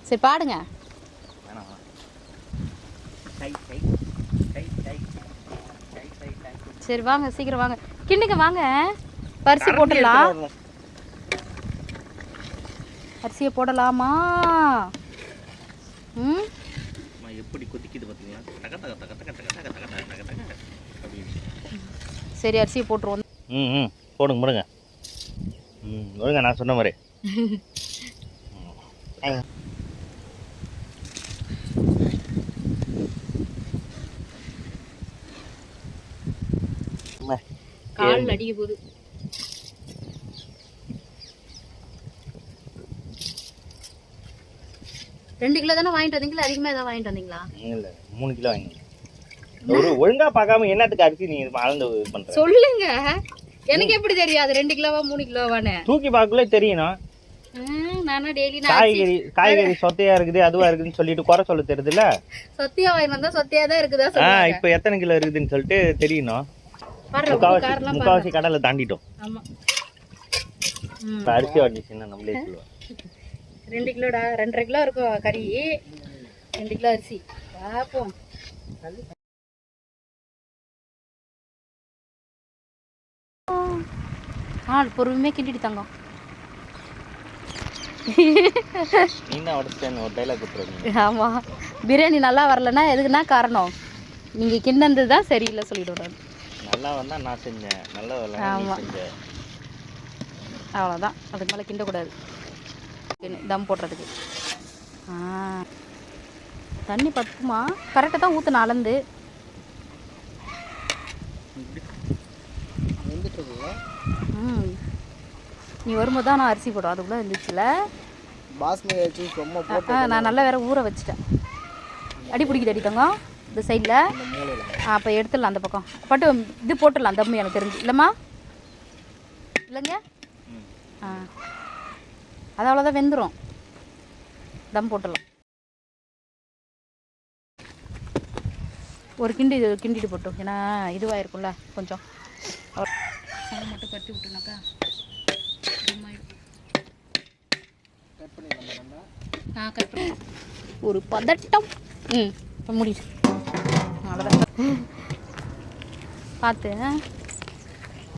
சரி பாடுங்க. சரி வாங்க சீக்கிரம் வாங்க, கிண்டுங்க வாங்க. அரிசி போட்டுடலாம். அரிசியை போடலாமா? ம், எப்படி கொதிக்குது பார்த்தீங்களா? சரி அரிசியை போட்டுருவோம். ம் போடுங்க போடுங்க. போடுங்க நான் சொன்ன மாதிரி. கால் அடிக்க போகுது. ரெண்டு கிலோ தானே வாங்கிட்டு வந்தீங்களா? அதிகமாக ஏதாவது வாங்கிட்டு வந்தீங்களா? இல்லை 3 கிலோ வாங்கினேன். ஒரு ஒழுங்கா பார்க்காம என்னத்துக்கு அரிசி நீ அளந்து பண்ற? சொல்லுங்க, எனக்கு எப்படி தெரியாது 2 கிலோவா 3 கிலோவானு? தூக்கி பார்க்கல தெரியணும். நானும் டெய்லி காய்கறி சொத்தையா இருக்குது அதுவா இருக்குதுன்னு சொல்லிட்டு குறை சொல்ல தெரியுதுல்ல. சொத்தியா வாங்கி வந்தா சொத்தியா தான் இருக்குதா? இப்போ எத்தனை கிலோ இருக்குதுன்னு சொல்லிட்டு தெரியணும். முக்காவாசி கடலை தாண்டிட்டோம். ஆமா, அரிசி வாங்கிச்சுன்னா நம்மளே சொல்லுவோம். 2 கிலோடா, 2.5 கிலோ இருக்கும் கறி, 2 கிலோ அரிசி. பார்ப்போம். பொறுமையாக கிண்டிட்டு தங்கம். ஆமாம், பிரியாணி நல்லா வரலன்னா எதுக்குன்னா காரணம் நீங்கள் கிண்டது தான் சரியில்லை சொல்லிவிடுறாரு. நல்லா வந்தால் நான் செஞ்சேன், நல்லா வரல. ஆமாம், அவ்வளோதான். அதுக்கு மேலே கிண்டக்கூடாது தம் போடுறதுக்கு. தண்ணி பத்துமா? கரெக்டாக தான் ஊற்றுன அளந்து. நீ வரும்போது தான் நான் அரிசி போடும், அதுக்குள்ளே இருந்துச்சுல. நான் நல்லா வேற ஊற வச்சுட்டேன். அடி பிடிக்குது அடி தங்கம் இந்த சைடில். அப்போ எடுத்துடலாம் அந்த பக்கம் பட்டு இது போட்டுடலாம் தம்மு எனக்கு தெரிஞ்சு. இல்லைம்மா இல்லைங்க? அது அவ்வளோதான், வெந்துடும். தம் போட்டுடலாம். ஒரு கிண்டிட்டு போட்டோம், ஏன்னா இதுவாக இருக்கும்ல கொஞ்சம். அதை மட்டும் கட்டி விட்டுனாக்கா கட் பண்ணி ஒரு பதட்டம். முடிச்சு அவ்வளோதான். பார்த்து